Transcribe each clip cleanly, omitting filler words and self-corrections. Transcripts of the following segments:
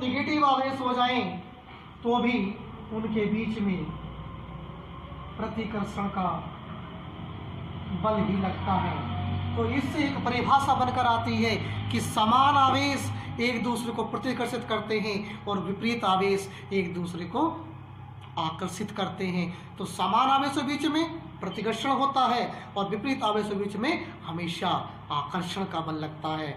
Negative आवेश हो जाएं तो भी उनके बीच में प्रतिकर्षण का बल ही लगता है। तो इससे एक परिभाषा बनकर आती है कि समान आवेश एक दूसरे को प्रतिकर्षित करते हैं और विपरीत आवेश एक दूसरे को आकर्षित करते हैं। तो समान आवेश के बीच में प्रतिकर्षण होता है और विपरीत आवेश के बीच में हमेशा आकर्षण का बल लगता है।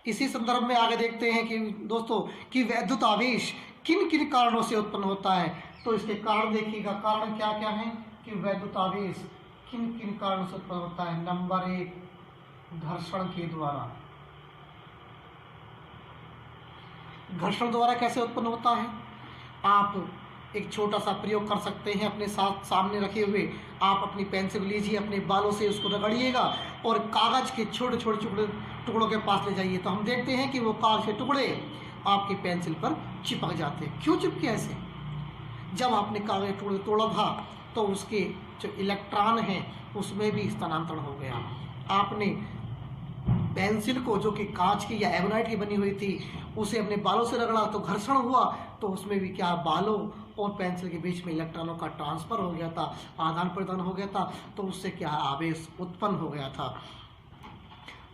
इसी संदर्भ में आगे देखते हैं कि दोस्तों कि वैद्युत आवेश किन किन कारणों से उत्पन्न होता है। तो इसके कारण देखिएगा, कारण क्या क्या है कि वैद्युत आवेश किन किन कारणों से उत्पन्न होता है। नंबर 1, घर्षण के द्वारा। घर्षण द्वारा कैसे उत्पन्न होता है? आप एक छोटा सा प्रयोग कर सकते हैं अपने साथ सामने रखे हुए। आप अपनी पेंसिल लीजिए, अपने बालों से उसको रगड़िएगा और कागज के छोटे छोटे टुकड़ों के पास ले जाइए, तो हम देखते हैं कि वो कागज के टुकड़े आपकी पेंसिल पर चिपक जाते हैं। क्यों चिपके ऐसे? जब आपने कागज के टुकड़े तोड़ा था तो उसके जो इलेक्ट्रॉन हैं उसमें भी स्थानांतरण हो गया। आपने पेंसिल को जो कि कांच की या एबोनाइट की बनी हुई थी उसे अपने बालों से रगड़ा तो घर्षण हुआ, तो उसमें भी क्या बालों और पेंसिल के बीच में इलेक्ट्रॉनों का ट्रांसफर हो गया था, आदान प्रदान हो गया था, तो उससे क्या आवेश उत्पन्न हो गया था।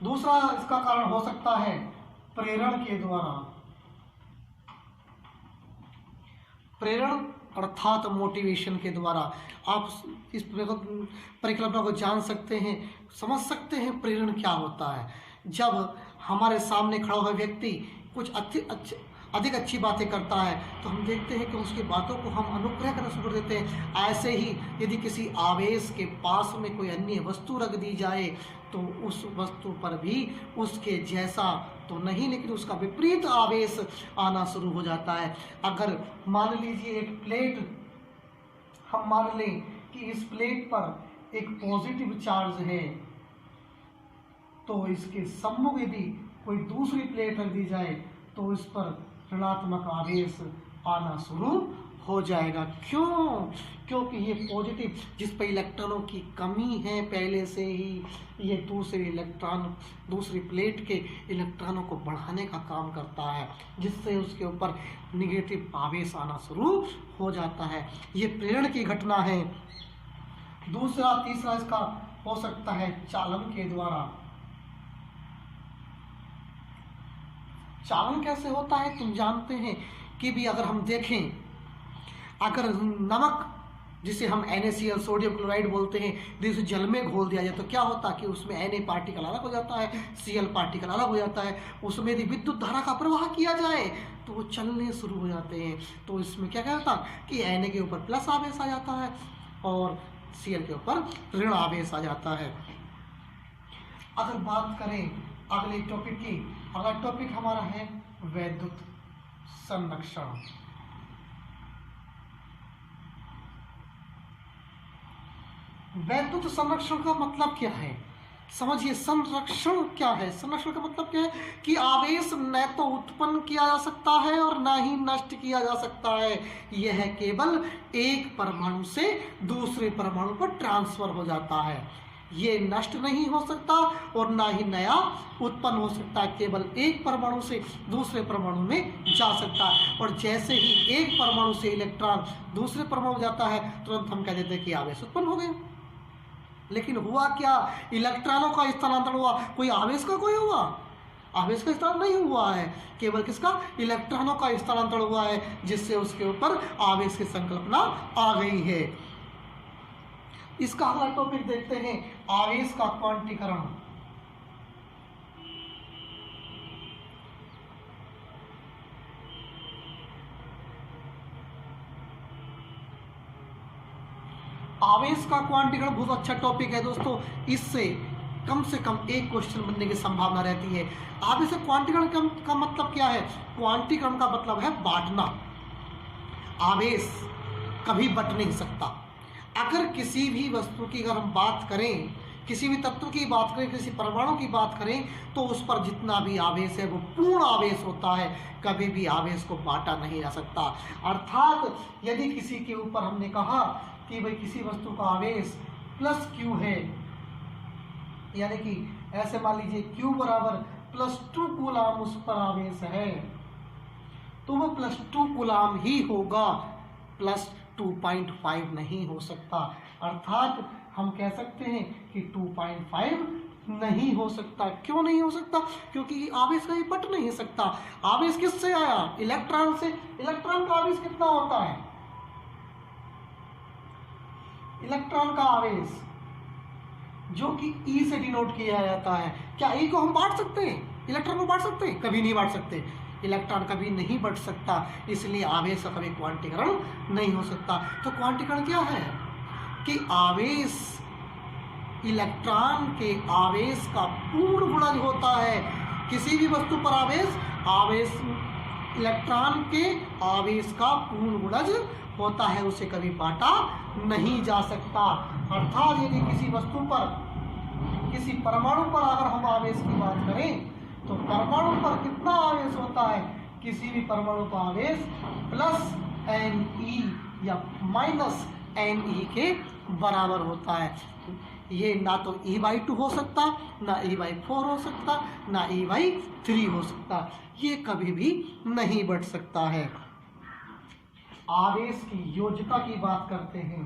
दूसरा इसका कारण हो सकता है प्रेरण के द्वारा। प्रेरण अर्थात मोटिवेशन के द्वारा। आप इस परिकल्पना को जान सकते हैं, समझ सकते हैं प्रेरण क्या होता है। जब हमारे सामने खड़ा हुआ व्यक्ति कुछ अधिक अच्छी बातें करता है तो हम देखते हैं कि उसकी बातों को हम अनुग्रह करना शुरू कर देते हैं। ऐसे ही यदि किसी आवेश के पास में कोई अन्य वस्तु रख दी जाए तो उस वस्तु पर भी उसके जैसा तो नहीं लेकिन उसका विपरीत आवेश आना शुरू हो जाता है। अगर मान लीजिए एक प्लेट, हम मान लें कि इस प्लेट पर एक पॉजिटिव चार्ज है, तो इसके सम्मुख यदि कोई दूसरी प्लेट रख दी जाए तो इस पर ऋणात्मक आवेश आना शुरू हो जाएगा। क्यों? क्योंकि ये पॉजिटिव जिस पर इलेक्ट्रॉनों की कमी है पहले से ही, ये दूसरी प्लेट के इलेक्ट्रॉनों को बढ़ाने का काम करता है, जिससे उसके ऊपर निगेटिव आवेश आना शुरू हो जाता है। ये प्रेरण की घटना है। दूसरा तीसरा इसका हो सकता है चालन के द्वारा। चालन कैसे होता है? तुम जानते हैं कि भी अगर हम देखें, अगर नमक जिसे हम NaCl सोडियम क्लोराइड बोलते हैं जिसे जल में घोल दिया जाए तो क्या होता है कि उसमें Na पार्टिकल अलग हो जाता है, Cl पार्टिकल अलग हो जाता है। उसमें यदि विद्युत धारा का प्रवाह किया जाए तो वो चलने शुरू हो जाते हैं। तो इसमें क्या कहता कि Na के ऊपर प्लस आवेश आ जाता है और Cl के ऊपर ऋण आवेश आ जाता है। अगर बात करें अगले टॉपिक की, अगला टॉपिक हमारा है वैद्युत संरक्षण। वैद्युत संरक्षण का मतलब क्या है? समझिए, संरक्षण क्या है? संरक्षण का मतलब क्या है कि आवेश न तो उत्पन्न किया जा सकता है और न ही नष्ट किया जा सकता है। यह केवल एक परमाणु से दूसरे परमाणु पर ट्रांसफर हो जाता है। ये नष्ट नहीं हो सकता और ना ही नया उत्पन्न हो सकता है, केवल एक परमाणु से दूसरे परमाणु में जा सकता है। और जैसे ही एक परमाणु से इलेक्ट्रॉन दूसरे परमाणु जाता है तुरंत हम कह देते हैं कि आवेश उत्पन्न हो गए। लेकिन हुआ क्या? इलेक्ट्रॉनों का स्थानांतरण हुआ, कोई आवेश का कोई हुआ? आवेश का स्थानांतरण नहीं हुआ है, केवल किसका? इलेक्ट्रॉनों का स्थानांतरण हुआ है, जिससे उसके ऊपर आवेश की संकल्पना आ गई है। इसका अगला टॉपिक देखते हैं, आवेश का क्वांटीकरण। आवेश का क्वांटीकरण बहुत अच्छा टॉपिक है दोस्तों। इससे कम से कम एक क्वेश्चन बनने की संभावना रहती है। आवेश का क्वांटीकरण का मतलब क्या है? क्वांटीकरण का मतलब है बांटना। आवेश कभी बट नहीं सकता। अगर किसी भी वस्तु की अगर हम बात करें, किसी भी तत्व की बात करें, किसी परमाणु की बात करें, तो उस पर जितना भी आवेश है वो पूर्ण आवेश होता है, कभी भी आवेश को बांटा नहीं जा सकता। अर्थात यदि किसी के ऊपर हमने कहा कि भाई किसी वस्तु का आवेश प्लस Q है, यानी कि ऐसे मान लीजिए Q बराबर +2 कूलाम उस पर आवेश है तो वह +2 कूलाम ही होगा, +2.5 नहीं हो सकता। अर्थात हम कह सकते हैं कि 2.5 नहीं हो सकता। क्यों नहीं हो सकता? क्योंकि आवेश कहीं बट नहीं सकता। आवेश किससे आया? इलेक्ट्रॉन से। इलेक्ट्रॉन का आवेश कितना होता है? इलेक्ट्रॉन का आवेश जो कि E से डिनोट किया जाता है। क्या E को हम बांट सकते हैं? इलेक्ट्रॉन को बांट सकते हैं? कभी नहीं बांट सकते। इलेक्ट्रॉन कभी नहीं बढ़ सकता, इसलिए आवेश का कभी क्वांटीकरण नहीं हो सकता। तो क्वांटीकरण क्या है? कि आवेश इलेक्ट्रॉन के आवेश का पूर्ण गुणज होता है। किसी भी वस्तु पर आवेश इलेक्ट्रॉन के आवेश का पूर्ण गुणज होता है, उसे कभी बांटा नहीं जा सकता। अर्थात यदि किसी वस्तु पर, किसी परमाणु पर अगर हम आवेश की बात करें तो परमाणु पर कितना आवेश होता है? किसी भी परमाणु का आवेश +Ne या -Ne के बराबर होता है। ये ना तो E/2 हो सकता, ना E/4 हो सकता, ना E/3 हो सकता। ये कभी भी नहीं बढ़ सकता है। आवेश की योज्यता की बात करते हैं।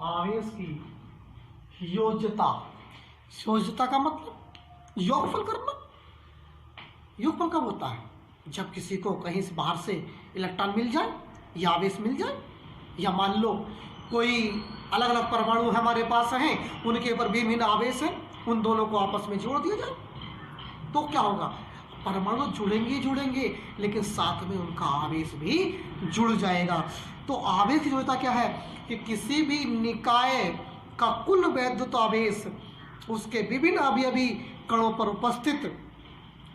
आवेश की योज्यता, योज्यता का मतलब योगफल करना। योगफल कब होता है? जब किसी को कहीं से बाहर से इलेक्ट्रॉन मिल जाए या आवेश मिल जाए, या मान लो कोई अलग अलग परमाणु हमारे पास हैं, उनके ऊपर विभिन्न आवेश है, उन दोनों को आपस में जोड़ दिया जाए तो क्या होगा? परमाणु जुड़ेंगे, लेकिन साथ में उनका आवेश भी जुड़ जाएगा। तो आवेश की योज्यता क्या है? कि किसी भी निकाय का कुल वैद्युत आवेश उसके विभिन्न अवयवी कणों पर उपस्थित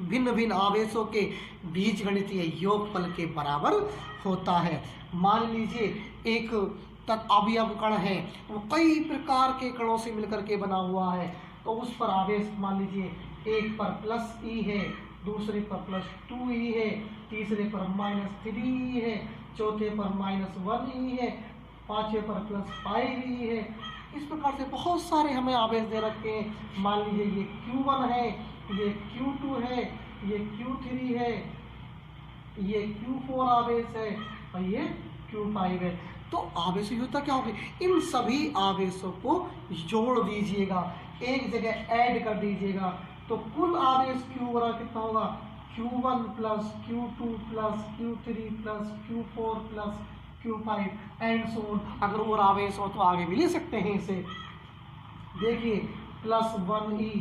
भिन्न भिन्न आवेशों के बीजगणितीय योगफल के बराबर होता है। मान लीजिए एक अवयव कण है, वो कई प्रकार के कणों से मिलकर के बना हुआ है, तो उस पर आवेश मान लीजिए एक पर +E है, दूसरे पर +2E है, तीसरे पर -3E है, चौथे पर -1E है, पांचवें पर +5E है। इस प्रकार से बहुत सारे हमें आवेश दे रखे हैं। मान लीजिए ये Q1 है, ये Q2 है, ये Q3 है, ये Q4 आवेश है और ये Q5 है। तो आवेश की योज्यता क्या होगी? इन सभी आवेशों को जोड़ दीजिएगा, एक जगह ऐड कर दीजिएगा, तो कुल आवेश Q बराबर कितना होगा? Q1 + Q2 + Q3 + Q4 + Q5 and so on. अगर और आवेश हो तो आगे भी ले सकते हैं इसे। देखिए +1E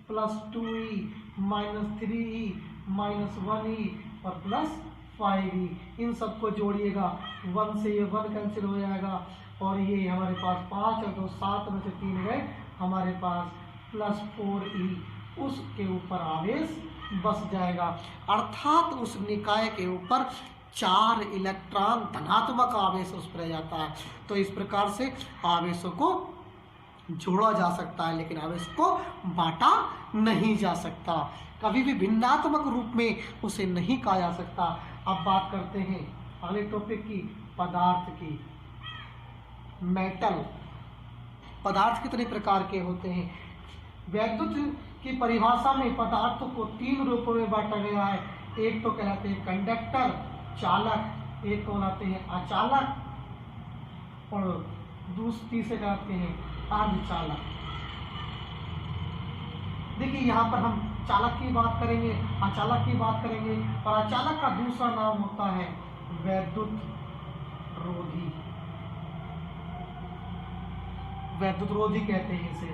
+2E -3E -1E और +5E, इन सबको जोड़िएगा। 1 से ये 1 कैंसिल हो जाएगा और ये हमारे पास 5 और 2 7 में से 3 गए, हमारे पास +4E उसके ऊपर आवेश बस जाएगा। अर्थात उस निकाय के ऊपर 4 इलेक्ट्रॉन धनात्मक आवेश उस पर जाता है। तो इस प्रकार से आवेशों को जोड़ा जा सकता है, लेकिन आवेश को बांटा नहीं जा सकता। कभी भी भिन्नात्मक रूप में उसे नहीं कहा जा सकता। अब बात करते हैं अगले टॉपिक की, पदार्थ की। मेटल, पदार्थ कितने प्रकार के होते हैं? वैद्युत की परिभाषा में पदार्थों को 3 रूपों में बांटा गया है। एक तो कहलाते हैं कंडक्टर, चालक, एक को कहलाते हैं अचालक और तीसरे कहलाते हैं अर्धचालक। देखिए यहाँ पर हम चालक की बात करेंगे, अचालक की बात करेंगे, और अचालक का दूसरा नाम होता है वैद्युत रोधी। वैद्युत रोधी कहते हैं इसे।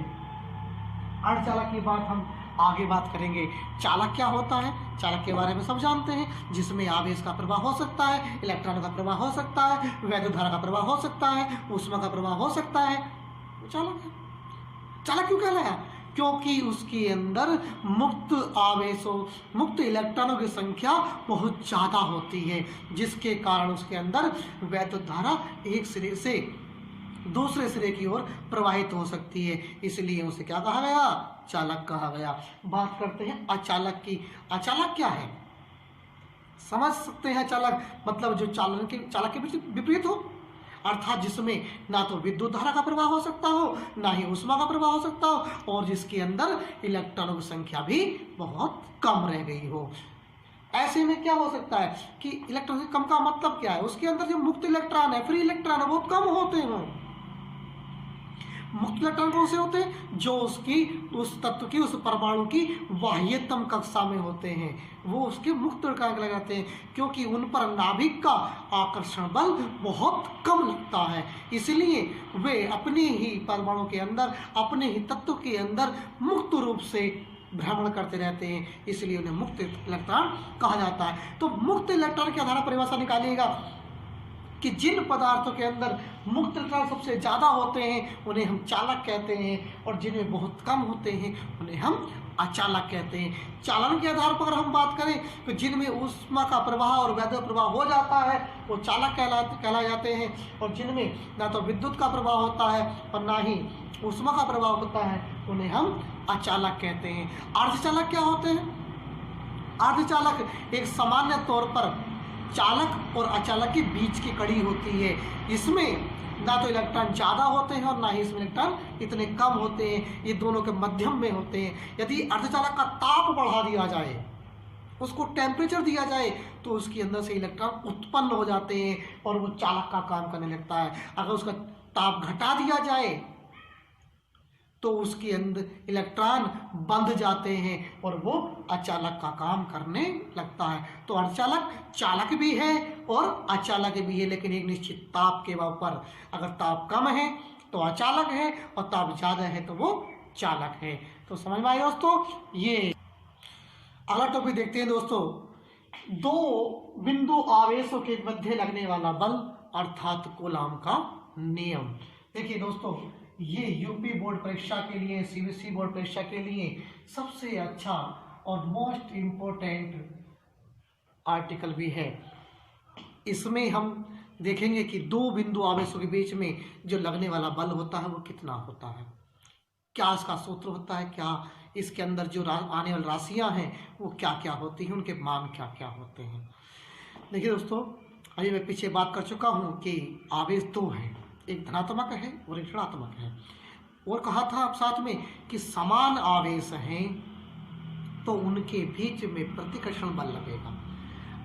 अर्धचालक की बात हम आगे बात करेंगे। चालक क्या होता है? चालक के बारे में सब जानते हैं, जिसमें आवेश का प्रवाह हो सकता है, इलेक्ट्रॉन का प्रवाह हो सकता है, वैद्युत धारा का प्रवाह हो सकता है, ऊष्मा का प्रवाह हो सकता है। चालक है। चालक क्यों कहलाया? क्योंकि उसके अंदर मुक्त इलेक्ट्रॉनों की संख्या बहुत ज़्यादा होती है, जिसके कारण उसके अंदर वैद्युत धारा एक सिरे से दूसरे सिरे की ओर प्रवाहित हो सकती है, इसलिए उसे क्या कहा गया? चालक कहा गया। बात करते हैं अचालक की। अचालक क्या है? समझ सकते हैं। चालक मतलब जो चालक के विपरीत हो। अर्थात जिसमें ना तो विद्युत धारा का प्रवाह हो सकता हो, ना ही ऊष्मा का प्रवाह हो सकता हो, और जिसके अंदर इलेक्ट्रॉनों की संख्या भी बहुत कम रह गई हो। ऐसे में क्या हो सकता है कि इलेक्ट्रॉन से कम का मतलब क्या है, उसके अंदर जो मुक्त इलेक्ट्रॉन है, फ्री इलेक्ट्रॉन है, बहुत कम होते हैं। मुक्त इलेक्ट्रॉन कौन से होते हैं? जो उसकी उस तत्व की, उस परमाणु की बाह्यतम कक्षा में होते हैं, वो उसके मुक्त इलेक्ट्रॉन कहलाते हैं, क्योंकि उन पर नाभिक का आकर्षण बल बहुत कम लगता है। इसलिए वे अपने ही परमाणु के अंदर, अपने ही तत्व के अंदर मुक्त रूप से भ्रमण करते रहते हैं, इसलिए उन्हें मुक्त इलेक्ट्रॉन कहा जाता है। तो मुक्त इलेक्ट्रॉन के आधार पर परिभाषा निकालिएगा कि जिन पदार्थों के अंदर मुक्त इलेक्ट्रॉन सबसे ज़्यादा होते हैं उन्हें हम चालक कहते हैं, और जिनमें बहुत कम होते हैं उन्हें हम अचालक कहते हैं। चालन के आधार पर हम बात करें तो जिनमें ऊष्मा का प्रवाह और वैद्युत प्रवाह हो जाता है वो चालक कहलाए जाते हैं, और जिनमें ना तो विद्युत का प्रवाह होता है और ना ही ऊष्मा का प्रवाह होता है उन्हें हम अचालक कहते हैं। अर्धचालक क्या होते हैं? अर्धचालक एक सामान्य तौर पर चालक और अचालक के बीच की कड़ी होती है। इसमें ना तो इलेक्ट्रॉन ज़्यादा होते हैं और ना ही इसमें इलेक्ट्रॉन इतने कम होते हैं, ये दोनों के मध्यम में होते हैं। यदि अर्धचालक का ताप बढ़ा दिया जाए, उसको टेम्परेचर दिया जाए, तो उसके अंदर से इलेक्ट्रॉन उत्पन्न हो जाते हैं और वो चालक का काम करने लगता है। अगर उसका ताप घटा दिया जाए तो उसके अंदर इलेक्ट्रॉन बंध जाते हैं और वो अचालक का काम करने लगता है। तो अर्धचालक चालक भी है और अचालक भी है, लेकिन एक निश्चित ताप के ऊपर। अगर ताप कम है तो अचालक है और ताप ज़्यादा है तो वो चालक है। तो समझ में आए दोस्तों? ये अगला टॉपिक देखते हैं दोस्तों, दो बिंदु आवेशों के मध्य लगने वाला बल अर्थात कूलाम का नियम। देखिए दोस्तों, ये यूपी बोर्ड परीक्षा के लिए, सीबीएसई बोर्ड परीक्षा के लिए सबसे अच्छा और मोस्ट इम्पोर्टेंट आर्टिकल भी है। इसमें हम देखेंगे कि दो बिंदु आवेशों के बीच में जो लगने वाला बल होता है वो कितना होता है, क्या इसका सूत्र होता है, क्या इसके अंदर जो आने वाली राशियां हैं वो क्या क्या होती हैं, उनके मान क्या क्या होते हैं। देखिए दोस्तों, अभी मैं पीछे बात कर चुका हूँ कि आवेश दो हैं, एक धनात्मक है और एक ऋणात्मक है, और कहा था आप साथ में कि समान आवेश हैं तो उनके बीच में प्रतिकर्षण बल लगेगा,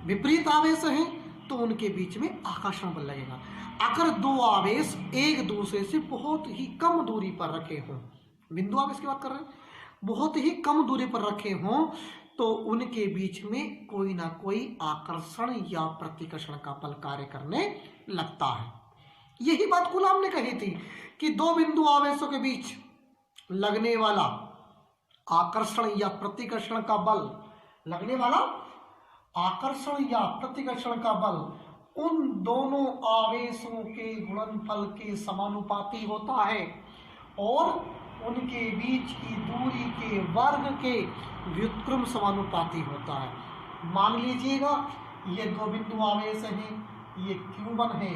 विपरीत आवेश हैं तो उनके बीच में आकर्षण बल लगेगा। अगर दो आवेश एक दूसरे से बहुत ही कम दूरी पर रखे हों, बिंदु आवेश की बात कर रहे हैं, बहुत ही कम दूरी पर रखे हों, तो उनके बीच में कोई ना कोई आकर्षण या प्रतिकर्षण का बल कार्य करने लगता है। यही बात कूलाम ने कही थी कि दो बिंदु आवेशों के बीच लगने वाला आकर्षण या प्रतिकर्षण का बल, लगने वाला आकर्षण या प्रतिकर्षण का बल उन दोनों आवेशों के गुणनफल के समानुपाती होता है और उनके बीच की दूरी के वर्ग के व्युत्क्रम समानुपाती होता है। मान लीजिएगा ये दो बिंदु आवेश हैं, ये Q1 है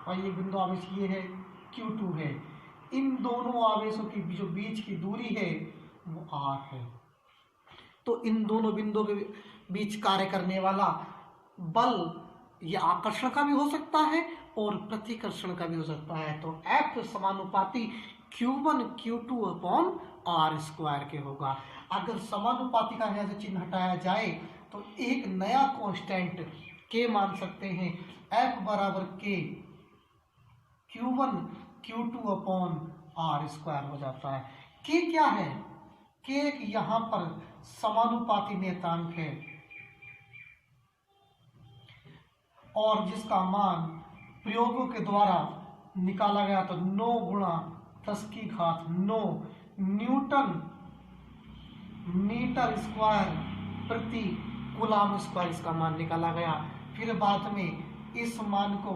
और ये बिंदु आवेश ये है Q2 है। इन दोनों आवेशों की जो बीच की दूरी है वो r है। तो इन दोनों बिंदुओं के बीच कार्य करने वाला बल ये आकर्षण का भी हो सकता है और प्रतिकर्षण का भी हो सकता है। तो F समानुपाती Q1 Q2 upon r square के होगा। अगर समानुपाती का यहाँ से चिन्ह हटाया जाए तो एक नया कांस्टेंट K मान सकते हैं। F बराबर K Q1 Q2 upon r square हो जाता है। K क्या है? K यहाँ पर समानुपाती नियतांक है और जिसका मान प्रयोगों के द्वारा निकाला गया तो 9 गुणा 10 की घात 9 न्यूटन मीटर स्क्वायर प्रति कूलाम स्क्वायर इसका मान निकाला गया। फिर बाद में इस मान को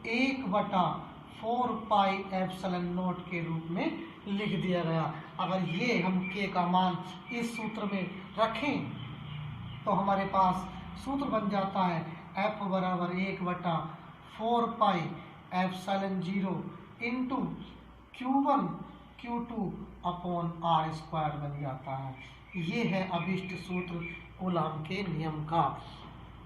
1/4 पाई एप्सिलॉन नॉट के रूप में लिख दिया गया। अगर ये हम K का मान इस सूत्र में रखें तो हमारे पास सूत्र बन जाता है F बराबर 1/4 pi epsilon 0 into Q1 Q2 upon r square बन जाता है। ये है अभिष्ट सूत्र कूलाम के नियम का।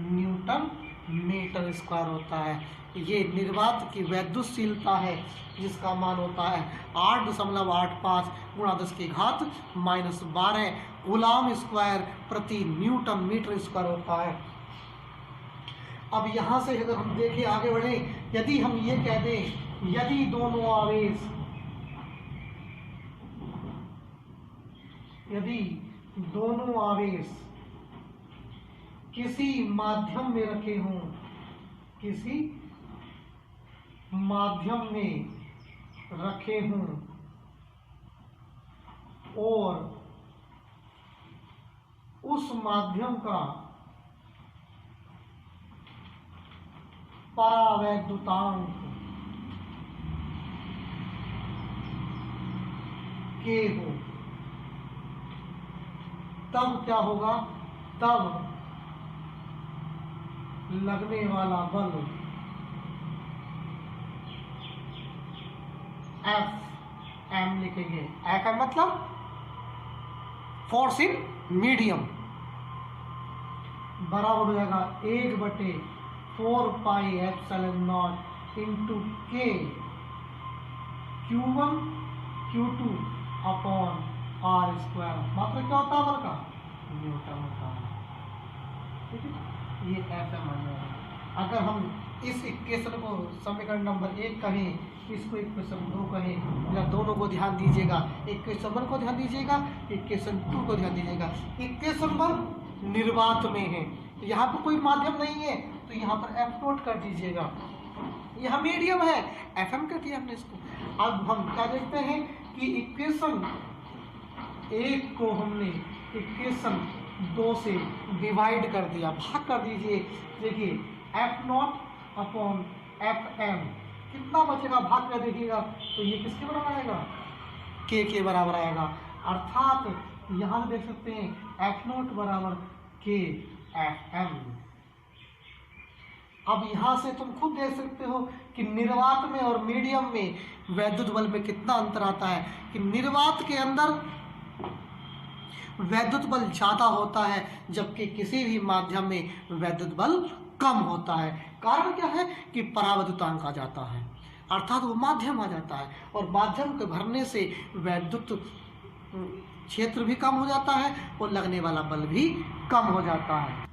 न्यूटन मीटर स्क्वायर होता है। ये निर्वात की वैद्युतशीलता है जिसका मान होता है 8.85 गुणा 10⁻⁻12 कूलाम स्क्वायर प्रति न्यूटन मीटर स्क्वायर होता है। अब यहाँ से अगर हम देखें आगे बढ़े, यदि हम ये कह दें यदि दोनों आवेश किसी माध्यम में रखे हों, किसी माध्यम में रखे हों और उस माध्यम का परावैद्युतांक K हो, तब क्या होगा? तब लगने वाला बल Fm लिखेंगे। Fm मतलब फोर्स इन मीडियम, बराबर हो जाएगा 1/4πε0 into K Q1 Q2 upon R square. मात्र क्या होता है बल का? न्यूटन होता है। ठीक है, ये Fm आ जाएगा। अगर हम इस इक्वेशन को समीकरण नंबर 1 कहें, इसको इक्वेशन 2 कहें, या दोनों को ध्यान दीजिएगा, इक्वेशन 1 को ध्यान दीजिएगा, इक्वेशन 2 को ध्यान दीजिएगा। इक्वेशन 1 निर्वात में है, यहाँ पर कोई माध्यम नहीं है, तो यहाँ पर F नोट कर दीजिएगा। यह मीडियम है, Fm कर दिया हमने इसको। अब हम क्या देखते हैं कि इक्वेशन 1 को हमने इक्वेशन 2 से डिवाइड कर दिया, भाग कर दीजिए। देखिए F0 अपॉन Fm कितना बचेगा, भाग कर देखिएगा तो ये किसके बराबर आएगा? K के बराबर आएगा। अर्थात यहाँ से देख सकते हैं F0 बराबर K Fm। अब यहाँ से तुम खुद देख सकते हो कि निर्वात में और मीडियम में वैद्युत बल में कितना अंतर आता है। कि निर्वात के अंदर वैद्युत बल ज़्यादा होता है, जबकि किसी भी माध्यम में वैद्युत बल कम होता है। कारण क्या है? कि परावैद्युतांक आ जाता है, अर्थात वो माध्यम आ जाता है, और माध्यम के भरने से वैद्युत क्षेत्र भी कम हो जाता है और लगने वाला बल भी कम हो जाता है।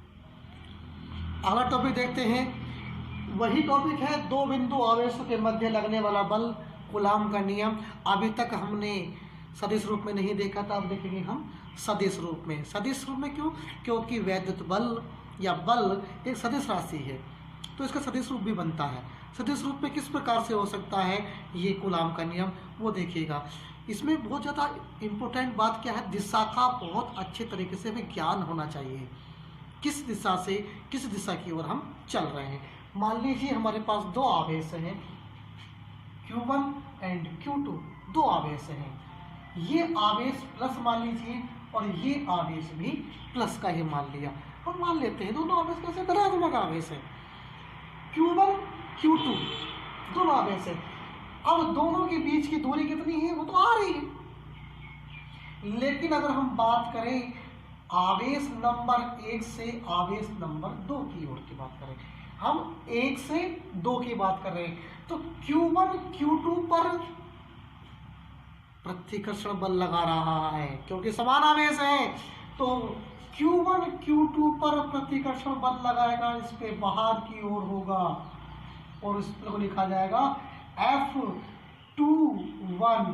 अगला टॉपिक देखते हैं, वही टॉपिक है दो बिंदु आवेशों के मध्य लगने वाला बल, कूलाम का नियम। अभी तक हमने सदिश रूप में नहीं देखा था, अब देखेंगे हम सदिश रूप में। सदिश रूप में क्यों? क्योंकि वैद्युत बल या बल एक सदिश राशि है, तो इसका सदिश रूप भी बनता है। सदिश रूप में किस प्रकार से हो सकता है ये कूलाम का नियम, वो देखिएगा। इसमें बहुत ज़्यादा इम्पोर्टेंट बात क्या है, दिशा का बहुत अच्छे तरीके से हमें ज्ञान होना चाहिए। किस दिशा से किस दिशा की ओर हम चल रहे हैं। मान लीजिए हमारे पास दो आवेश हैं, Q1 एंड Q2, दो आवेश हैं। ये आवेश प्लस मान लीजिए और ये आवेश भी प्लस का ही मान लिया। हम मान लेते हैं दोनों आवेश कैसे धनात्मक आवेश है। Q1 Q2 दोनों आवेश है। अब दोनों के बीच की दूरी कितनी है? वो तो आ रही है। लेकिन अगर हम बात करें आवेश नंबर 1 से आवेश नंबर 2 की ओर की बात करें, हम 1 से 2 की बात कर रहे हैं, तो Q1 Q2 पर प्रतिकर्षण बल लगा रहा है, क्योंकि समान आवेश है। तो Q1 Q2 पर प्रतिकर्षण बल लगाएगा, इस पे बाहर की ओर होगा और इस पर लिखा जाएगा F21,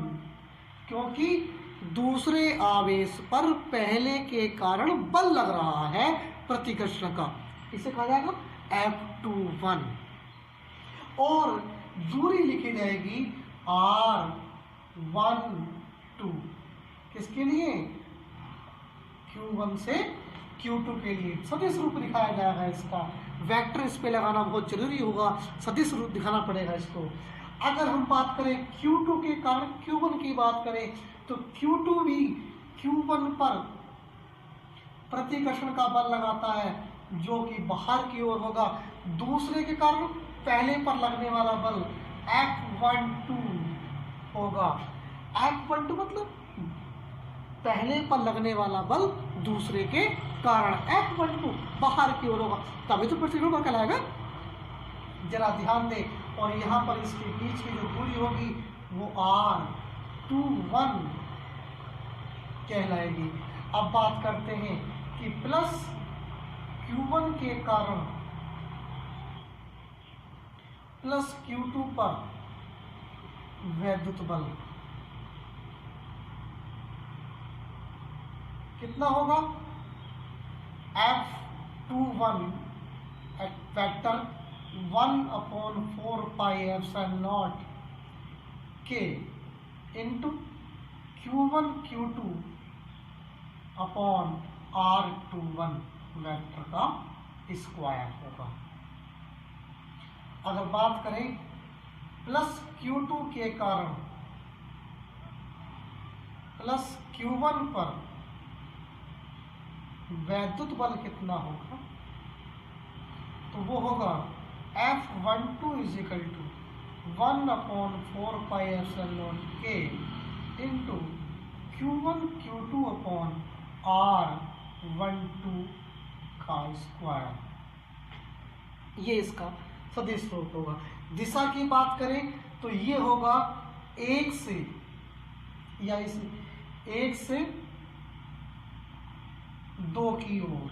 क्योंकि दूसरे आवेश पर पहले के कारण बल लग रहा है प्रतिकर्षण का, इसे कहा जाएगा F21। और दूरी लिखी जाएगी R12 किसके लिए, Q1 से Q2 के लिए। सदिश रूप दिखाया जाएगा इसका, वेक्टर इस पे लगाना बहुत जरूरी होगा, सदिश रूप दिखाना पड़ेगा इसको। अगर हम बात करें Q2 के कारण Q1 की बात करें तो Q2 भी Q1 पर प्रतिकर्षण का बल लगाता है जो कि बाहर की ओर होगा। दूसरे के कारण पहले पर लगने वाला बल F12 होगा। F12 मतलब पहले पर लगने वाला बल दूसरे के कारण, F12 बाहर की ओर होगा, तभी तो प्रतिकर्षण बल कहलाएगा। जरा ध्यान दें, और यहाँ पर इसके बीच की जो दूरी होगी वो R21 कहलाएगी। अब बात करते हैं कि प्लस Q1 के कारण प्लस Q2 पर वैद्युत बल कितना होगा, F21 vector 1/4πε0 K into Q1 Q2 upon R21 vector का स्क्वायर होगा। अगर बात करें प्लस Q2 के कारण प्लस Q1 पर वैद्युत बल कितना होगा, तो वो होगा F12 is equal to 1/4πε0 K into Q1 Q2 upon R12 का स्क्वायर। ये इसका सदिश रूप होगा। दिशा की बात करें तो ये होगा 1 से या इस 1 से 2 की ओर,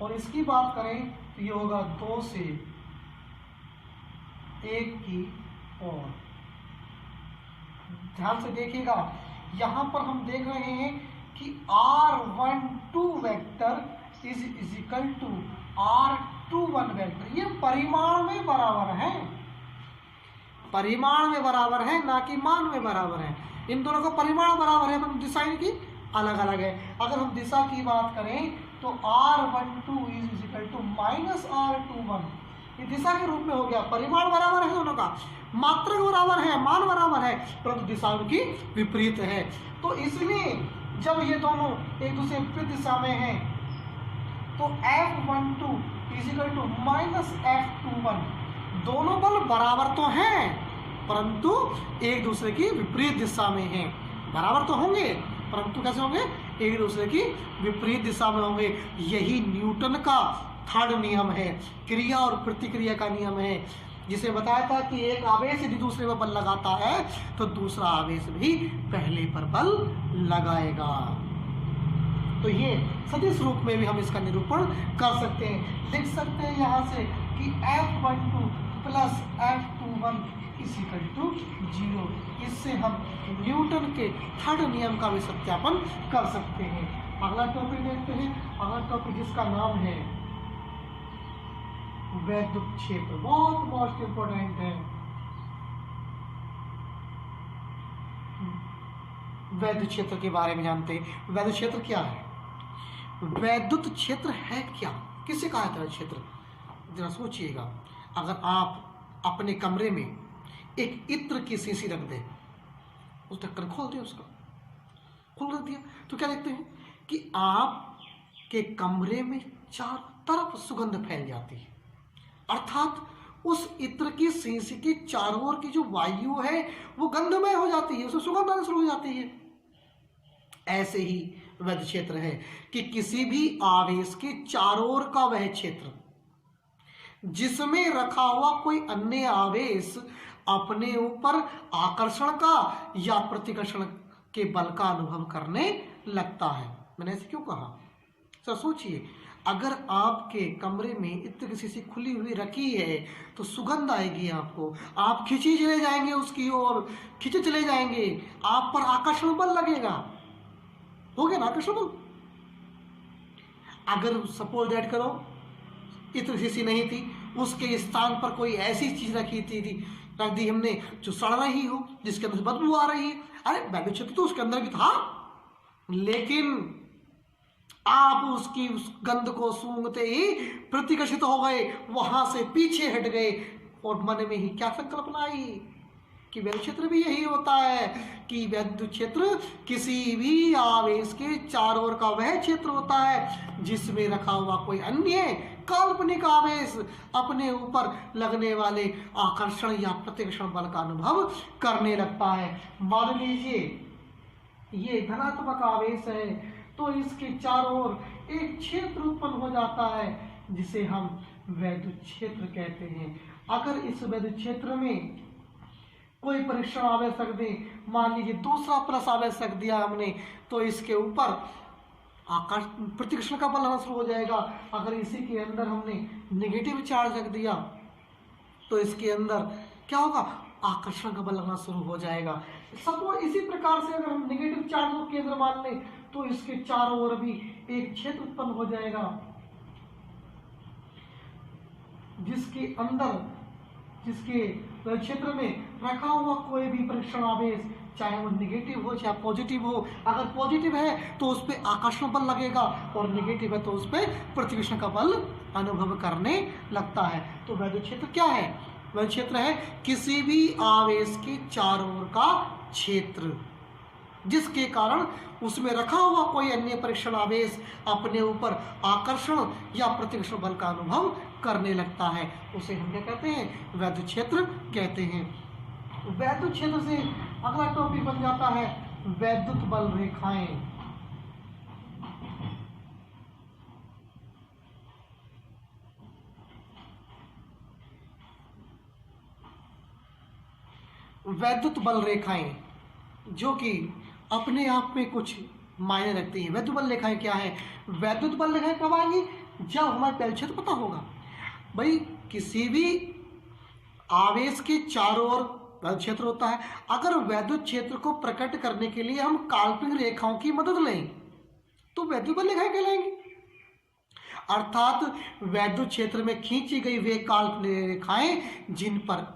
और इसकी बात करें तो ये होगा 2 से 1 की ओर। ध्यान से देखिएगा, यहां पर हम देख रहे हैं कि R12 vector is equal to R21 vector. ये परिमाण में बराबर है, परिमाण में बराबर है, ना कि मान में बराबर है। इन दोनों का परिमाण बराबर है, मतलब दिशा इनकी अलग अलग है। अगर हम दिशा की बात करें तो R12 is equal to minus R21, ये दिशा के रूप में हो गया। परिमाण बराबर है दोनों का, मात्रक बराबर है, मान बराबर है, परंतु दिशा उनकी विपरीत है। तो इसलिए जब ये दोनों एक दूसरे विपरीत दिशा में हैं तो F12 is equal to minus F21, दोनों बल बराबर तो हैं परंतु एक दूसरे की विपरीत दिशा में हैं। बराबर तो होंगे परंतु कैसे होंगे, एक दूसरे की विपरीत दिशा में होंगे। यही न्यूटन का थर्ड नियम है, क्रिया और प्रतिक्रिया का नियम है, जिसे बताया था कि एक आवेश यदि दूसरे पर बल लगाता है तो दूसरा आवेश भी पहले पर बल लगाएगा। तो ये सदिश रूप में भी हम इसका निरूपण कर सकते हैं। लिख सकते हैं यहाँ से कि F12 plus F21 is equal to 0। इससे हम न्यूटन के थर्ड नियम का भी सत्यापन कर सकते हैं। अगला टॉपिक देखते हैं। अगला टॉपिक जिसका नाम है वैद्युत क्षेत्र, बहुत मोस्ट इंपोर्टेंट है। वैद्युत क्षेत्र के बारे में जानते हैं। वैद्युत क्षेत्र क्या है, वैद्युत क्षेत्र है क्या, किसे कहा जाता है क्षेत्र। जरा सोचिएगा, अगर आप अपने कमरे में एक इत्र की शीशी रख दें, उस ढक्कन खोल दें, उसका खोल रख दिया तो क्या देखते हैं कि आपके कमरे में चारों तरफ सुगंध फैल जाती है। अर्थात उस इत्र की शीशी की चारों ओर की जो वायु है वो गंधमय हो जाती है, उसमें सुगंध आनी शुरू हो जाती है। ऐसे ही वैद्युत क्षेत्र है कि किसी भी आवेश के चारों ओर का वह क्षेत्र जिसमें रखा हुआ कोई अन्य आवेश अपने ऊपर आकर्षण का या प्रतिकर्षण के बल का अनुभव करने लगता है। मैंने ऐसे क्यों कहा, सर सोचिए, अगर आपके कमरे में इत्र की शीशी खुली हुई रखी है तो सुगंध आएगी आपको, आप खींचे चले जाएंगे उसकी ओर, खींचे चले जाएंगे, आप पर आकर्षण बल लगेगा, हो गया ना आकर्षण बल। अगर सपोज दैट करो इत्र शीशी नहीं थी उसके स्थान पर कोई ऐसी चीज रख दी हमने जो सड़ रही हो, जिसके अंदर बदबू आ रही है। अरे वैद्युत क्षेत्र तो उसके अंदर भी था, लेकिन आप उसकी उस गंध को सूंघते ही प्रतिकर्षित हो गए, वहां से पीछे हट गए और मन में ही क्या संकल्पना आई कि वैद्युत क्षेत्र भी यही होता है कि वैद्युत क्षेत्र किसी भी आवेश के चारों ओर का वह क्षेत्र होता है जिसमें रखा हुआ कोई अन्य काल्पनिक आवेश अपने ऊपर लगने वाले आकर्षण या प्रतिकर्षण बल का अनुभव करने लगता है। मान लीजिए ये धनात्मक आवेश है, तो इसके चारों ओर एक क्षेत्र उत्पन्न हो जाता है जिसे हम वैद्युत क्षेत्र कहते हैं। अगर इस वैद्युत क्षेत्र में कोई परीक्षण आवेश रख दें, मान लीजिए दूसरा प्लस आवेश रख दिया हमने, तो इसके ऊपर प्रतिकर्षण का बल आना शुरू हो जाएगा। अगर इसी के अंदर हमने नेगेटिव चार्ज रख दिया तो इसके अंदर क्या होगा, आकर्षण का बल लगना शुरू हो जाएगा। सपोज इसी प्रकार से अगर हम नेगेटिव चार्ज को केंद्र मान लें तो इसके चारों ओर भी एक क्षेत्र उत्पन्न हो जाएगा जिसके अंदर, जिसके क्षेत्र में रखा हुआ कोई भी परीक्षण आवेश, चाहे वो नेगेटिव हो चाहे पॉजिटिव हो, अगर पॉजिटिव है तो उस पर आकर्षण बल लगेगा और नेगेटिव है तो उस पर प्रतिकर्षण का बल अनुभव करने लगता है। तो वैद्युत क्षेत्र क्या है, वैद्युत क्षेत्र है किसी भी आवेश के चारों ओर का क्षेत्र जिसके कारण उसमें रखा हुआ कोई अन्य परीक्षण आवेश अपने ऊपर आकर्षण या प्रतिकर्षण बल का अनुभव करने लगता है, उसे हम क्या कहते हैं, वैद्युत क्षेत्र कहते हैं। वैद्युत क्षेत्र से अगला टॉपिक बन जाता है वैद्युत बल रेखाएं। वैद्युत बल रेखाएं जो कि अपने आप में कुछ मायने रखती हैं। वैद्युत बल रेखाएं क्या है, वैद्युत बल रेखाएं कब आएंगी, जब हमारे वैद्युत क्षेत्र पता होगा। भाई किसी भी आवेश के चारों ओर वैद्युत क्षेत्र होता है, अगर वैद्युत क्षेत्र को प्रकट करने के लिए हम काल्पनिक रेखाओं की मदद लें तो वैद्युत बल रेखाएं कहलाएंगी। अर्थात वैद्युत क्षेत्र में खींची गई वे काल्पनिक रेखाएं जिन पर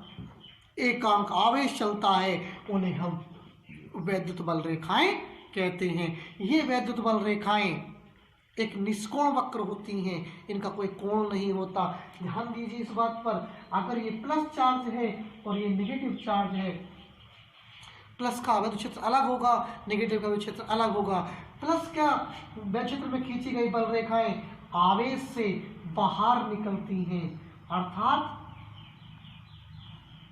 एकांक आवेश चलता है उन्हें हम वैद्युत बल रेखाएं कहते हैं। ये वैद्युत बल रेखाएं एक निष्कोण वक्र होती हैं, इनका कोई कोण नहीं होता। ध्यान दीजिए इस बात पर, अगर ये प्लस चार्ज है और ये नेगेटिव चार्ज है, प्लस का वैद्युत क्षेत्र अलग होगा, नेगेटिव का वैद्युत क्षेत्र अलग होगा। प्लस क्या वैद्युत क्षेत्र में खींची गई बल रेखाएं आवेश से बाहर निकलती हैं, अर्थात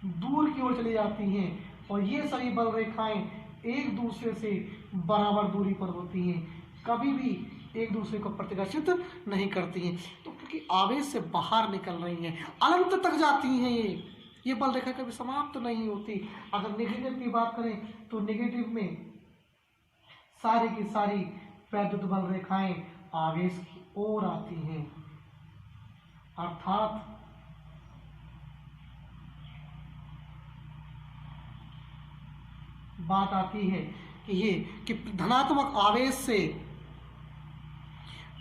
दूर की ओर चली जाती हैं, और ये सभी बल रेखाएं एक दूसरे से बराबर दूरी पर होती हैं, कभी भी एक दूसरे को प्रतिकर्षित नहीं करती हैं। तो क्योंकि आवेश से बाहर निकल रही हैं, अनंत तक जाती हैं, ये बल रेखा कभी समाप्त नहीं होती। अगर नेगेटिव की बात करें तो नेगेटिव में सारी की सारी वैद्युत बल रेखाएं आवेश की ओर आती हैं, अर्थात बात आती है कि ये कि धनात्मक आवेश से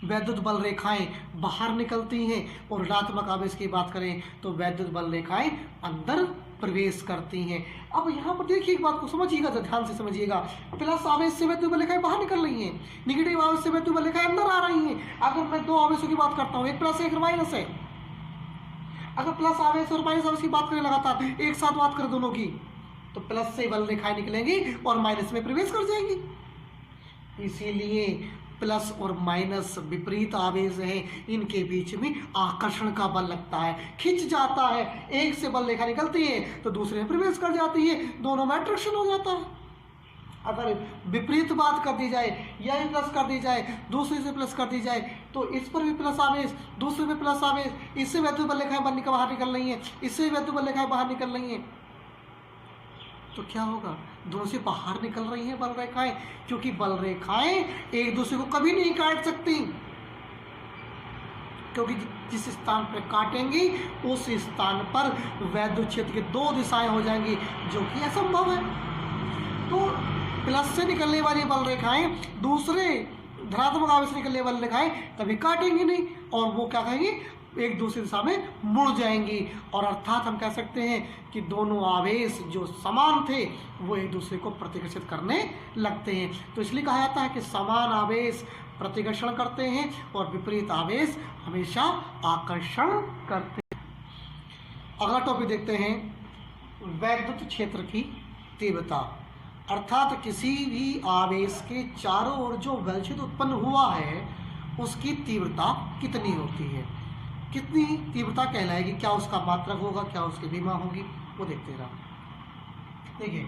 वैद्युत बल रेखाएं बाहर निकलती हैं और ऋणात्मक आवेश की बात करें तो वैद्युत बल रेखाएं अंदर प्रवेश करती हैं। अब यहाँ पर देखिए एक बात को समझिएगा, ध्यान से समझिएगा। प्लस आवेश से वैद्युत बल रेखाएं बाहर निकल रही हैं, नेगेटिव आवेश से वैद्युत बल रेखाएं अंदर आ रही हैं। अगर मैं दो आवेशों की बात करता हूँ, एक प्लस एक माइनस है, अगर प्लस आवेश और माइनस आवेश की बात करें लगातार एक साथ बात करें दोनों की, तो प्लस से बल रेखाएं निकलेंगी और माइनस में प्रवेश कर जाएंगी। इसीलिए प्लस और माइनस विपरीत आवेश है, इनके बीच में आकर्षण का बल लगता है, खिंच जाता है। एक से बल रेखा निकलती है तो दूसरे में प्रवेश कर जाती है, दोनों में अट्रैक्शन हो जाता है। अगर विपरीत बात कर दी जाए, यह प्लस कर दी जाए, दूसरे से प्लस कर दी जाए, तो इस पर भी प्लस आवेश, दूसरे में प्लस आवेश, इससे वैद्युत बल रेखाएं बाहर निकल रही हैं, इससे वैद्युत बल रेखाएं बाहर निकल रही हैं, तो क्या होगा, दोनों से बाहर निकल रही हैं बल रेखाएं, क्योंकि बल रेखाएं एक दूसरे को कभी नहीं काट सकती, क्योंकि जिस स्थान पर काटेंगी उस स्थान पर वैद्युत क्षेत्र की दो दिशाएं हो जाएंगी, जो कि असंभव है। तो प्लस से निकलने वाली बल रेखाएं दूसरे धनात्मक आवेश से निकलने वाली रेखाएं कभी काटेंगी नहीं, और वो क्या कहेंगी, एक दूसरी दिशा में मुड़ जाएंगी, और अर्थात हम कह सकते हैं कि दोनों आवेश जो समान थे वो एक दूसरे को प्रतिकर्षित करने लगते हैं। तो इसलिए कहा जाता है कि समान आवेश प्रतिकर्षण करते हैं और विपरीत आवेश हमेशा आकर्षण करते हैं। अगला टॉपिक देखते हैं, वैद्युत क्षेत्र की तीव्रता, अर्थात किसी भी आवेश के चारों ओर जो बल क्षेत्र उत्पन्न हुआ है उसकी तीव्रता कितनी होती है, कितनी तीव्रता कहलाएगी, क्या उसका मात्रक होगा, क्या उसकी विमा होगी, वो देखते रहा। देखिए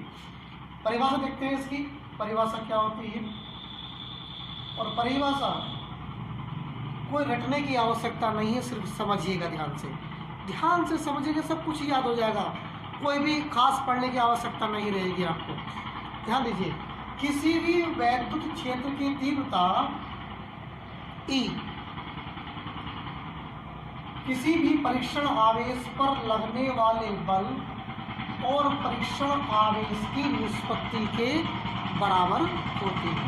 परिभाषा देखते हैं, इसकी परिभाषा क्या होती है, और परिभाषा कोई रटने की आवश्यकता नहीं है, सिर्फ समझिएगा, ध्यान से समझिएगा, सब कुछ याद हो जाएगा, कोई भी खास पढ़ने की आवश्यकता नहीं रहेगी आपको। ध्यान दीजिए, किसी भी वैद्युत क्षेत्र की तीव्रता E किसी भी परीक्षण आवेश पर लगने वाले बल और परीक्षण आवेश की निष्पत्ति के बराबर होती है।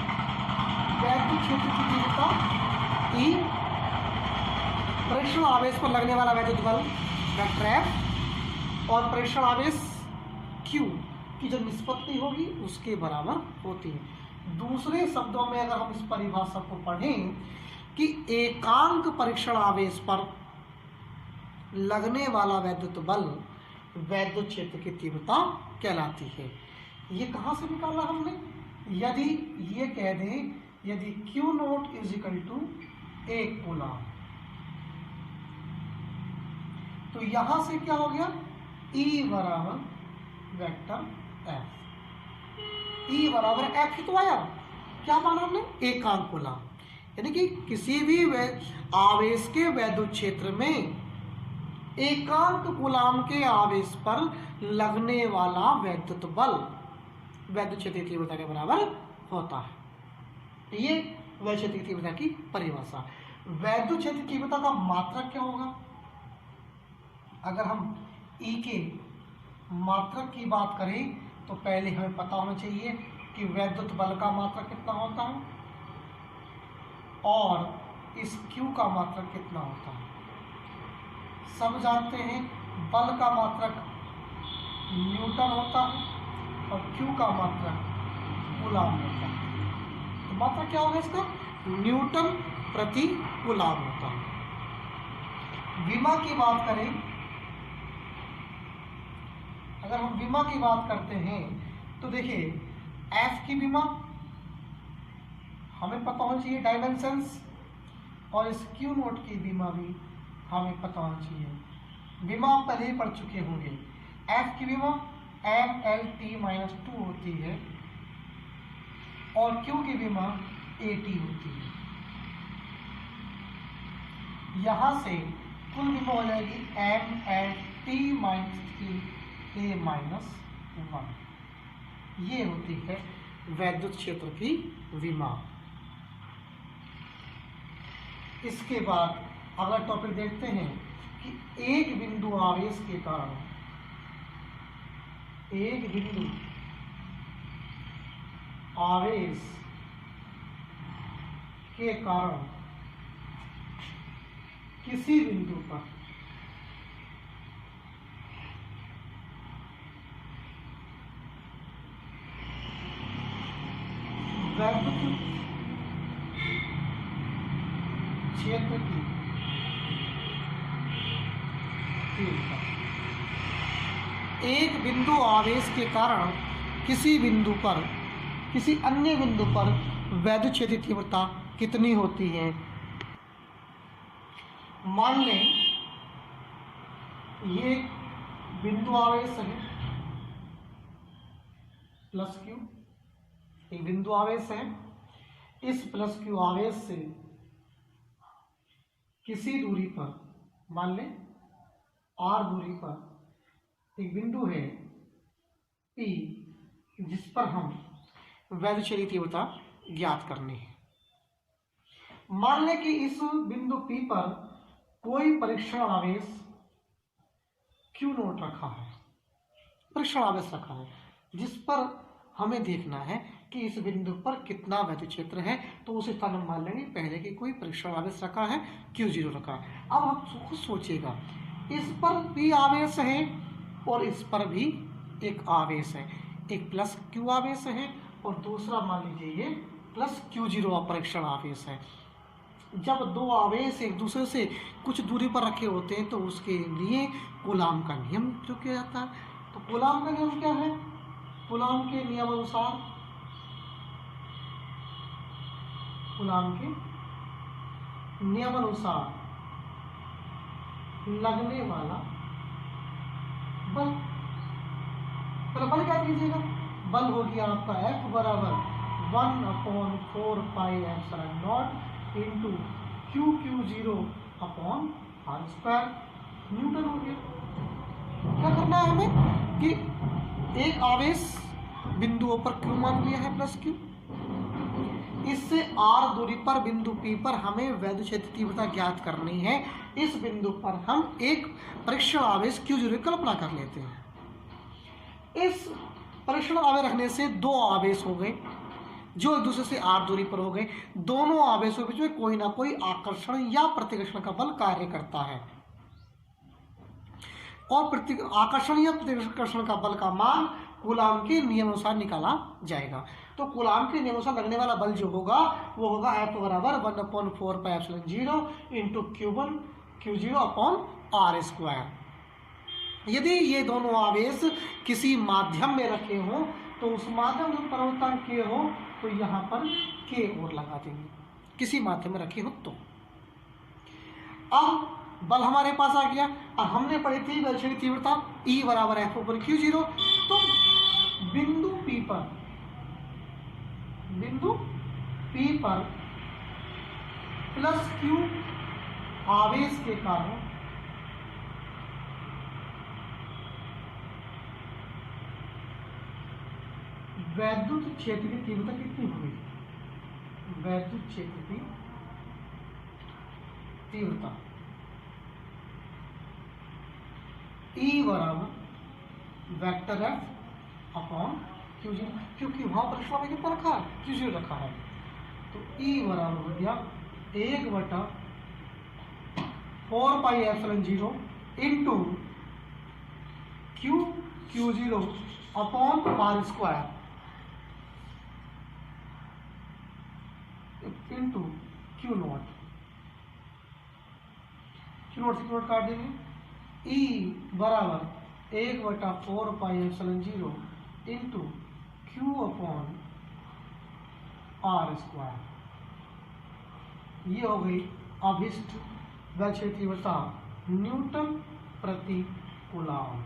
वैद्युत क्षेत्र की तीव्रता E परीक्षण आवेश पर लगने वाला वैद्युत बल वेक्टर F और परीक्षण आवेश Q की जो निष्पत्ति होगी उसके बराबर होती है। दूसरे शब्दों में अगर हम इस परिभाषा को पढ़ें कि एकांक परीक्षण आवेश पर लगने वाला वैद्युत बल वैद्युत क्षेत्र की तीव्रता कहलाती है। ये कहाँ से निकाला हमने, यदि ये कह दें यदि Q naught is equal to 1 coulomb, तो यहां से क्या हो गया, E बराबर वेक्टर F, E बराबर F ही तो आया, क्या माना हमने, एकांक कूलम, यानी कि किसी भी आवेश के वैद्युत क्षेत्र में एकांक कूलम के आवेश पर लगने वाला वैद्युत बल वैद्युत क्षेत्र की तीव्रता के बराबर होता है। ये वैद्युत क्षेत्र की तीव्रता की परिभाषा। वैद्युत क्षेत्र की तीव्रता का मात्रक क्या होगा, अगर हम E के मात्रक की बात करें तो पहले हमें पता होना चाहिए कि वैद्युत बल का मात्रक कितना होता है और इस Q का मात्रक कितना होता है। सब जानते हैं बल का मात्रक न्यूटन होता है और Q का मात्रक कूलम होता है। तो मात्रक क्या होगा इसका, न्यूटन प्रति कूलम होता है। विमा की बात करें, अगर हम विमा की बात करते हैं तो देखिए F की विमा हमें पता होना चाहिए डायमेंशंस, और इस Q नोट की विमा भी हमें पता होना चाहिए। विमा आप पहले ही पढ़ चुके होंगे, F की विमा MLT-2 होती है और Q की विमा AT होती है। यहां से कुल विमा हो जाएगी MLT-3A-1, ये होती है वैद्युत क्षेत्र की विमा। इसके बाद अगला टॉपिक देखते हैं कि एक बिंदु आवेश के कारण, एक बिंदु आवेश के कारण किसी बिंदु पर वैद्युत क्षेत्र की तीव्रता, एक बिंदु आवेश के कारण किसी बिंदु पर, किसी अन्य बिंदु पर वैद्युत क्षेत्र की तीव्रता कितनी होती है। मान लें ये बिंदु आवेश है प्लस Q, एक बिंदु आवेश है, इस प्लस Q आवेश से किसी दूरी पर, मान लें R दूरी पर एक बिंदु है P, जिस पर हम वैद्युत क्षेत्र की तीव्रता ज्ञात करनी है। मान लें कि इस बिंदु P पर कोई परीक्षण आवेश Q नोट रखा है, परीक्षण आवेश रखा है, जिस पर हमें देखना है कि इस बिंदु पर कितना वैद्युत क्षेत्र है, तो उस स्थान हम मान लेंगे पहले की कोई परीक्षण आवेश रखा है, Q0 रखा है। अब आप खुद सोचिएगा, इस पर भी आवेश है और इस पर भी एक आवेश है, एक प्लस Q आवेश है और दूसरा मान लीजिए ये प्लस Q0 परीक्षण आवेश है। जब दो आवेश एक दूसरे से कुछ दूरी पर रखे होते हैं तो उसके लिए कूलाम का नियम प्रयोग किया जाता है। तो कूलाम का नियम क्या है? कूलाम के नियम अनुसार, कूलाम के नियम अनुसार लगने वाला बल, तो बल क्या कीजिएगा? बल हो गया आपका F बराबर 1/4 pi epsilon not into Q0 upon R square Newton हो गया। क्या करना है हमें कि एक आवेश बिंदुओं पर Q मान लिया है प्लस Q, इससे R दूरी पर बिंदु P पर हमें वैद्युत क्षेत्र तीव्रता ज्ञात करनी है। इस बिंदु पर हम एक परीक्षण आवेश Q0 की कल्पना कर लेते हैं। इस परीक्षण आवेश रखने से दो आवेश हो गए जो एक दूसरे से R दूरी पर हो गए। दोनों आवेशों के बीच में कोई ना कोई आकर्षण या प्रतिकर्षण का बल कार्य करता है और आकर्षण या प्रतिकर्षण का बल का मान कूलाम के नियम अनुसार निकाला जाएगा। तो कूलाम के नियम अनुसार लगने वाला बल जो होगा वो होगा F बराबर 1/4 pi epsilon 0 into Q0 upon R square. यदि ये दोनों आवेश किसी माध्यम में रखे हों तो उस माध्यम में परिवर्तन के हो तो यहाँ पर K और लगा देंगे, किसी माध्यम में रखे हो तो। अब बल हमारे पास आ गया और हमने पढ़ी थी वैद्युत क्षेत्र की तीव्रता E बराबर F/Q0। तो बिंदु P पर प्लस Q आवेश के कारण वैद्युत क्षेत्र की तीव्रता कितनी हुई? वैद्युत क्षेत्र की तीव्रता E बराबर वेक्टर F अपॉन Q0, क्योंकि वहां पर में कितना रखा है? Q0 रखा है। तो E बराबर हो गया 1/4 pi epsilon 0 into Q0 upon R square into Q0 से Q0 काट देंगे। E बराबर 1/4 pi epsilon 0 into Q upon R square. ये हो गई अभिष्ट वैद्युत क्षेत्र तीव्रता न्यूटन प्रति कूलाम।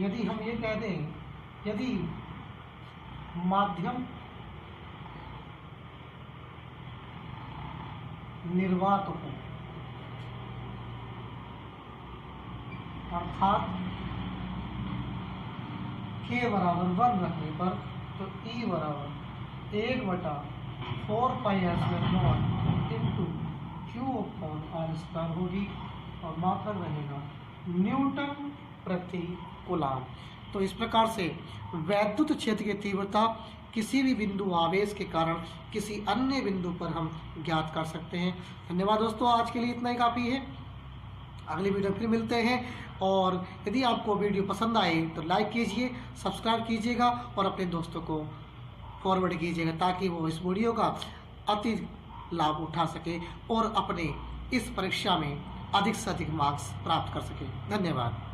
यदि हम ये कह दें, यदि माध्यम निर्वात हो अर्थात K बराबर 1 रखने पर, तो E बराबर 1/4 pi epsilon not into Q upon R square होगी और मात्रक रहेगा न्यूटन प्रति कूलाम। तो इस प्रकार से वैद्युत क्षेत्र की तीव्रता किसी भी बिंदु आवेश के कारण किसी अन्य बिंदु पर हम ज्ञात कर सकते हैं। धन्यवाद दोस्तों, आज के लिए इतना ही काफ़ी है। अगली वीडियो फिर मिलते हैं और यदि आपको वीडियो पसंद आए तो लाइक कीजिए, सब्सक्राइब कीजिएगा और अपने दोस्तों को फॉरवर्ड कीजिएगा ताकि वो इस वीडियो का अति लाभ उठा सके और अपने इस परीक्षा में अधिक से अधिक मार्क्स प्राप्त कर सके। धन्यवाद।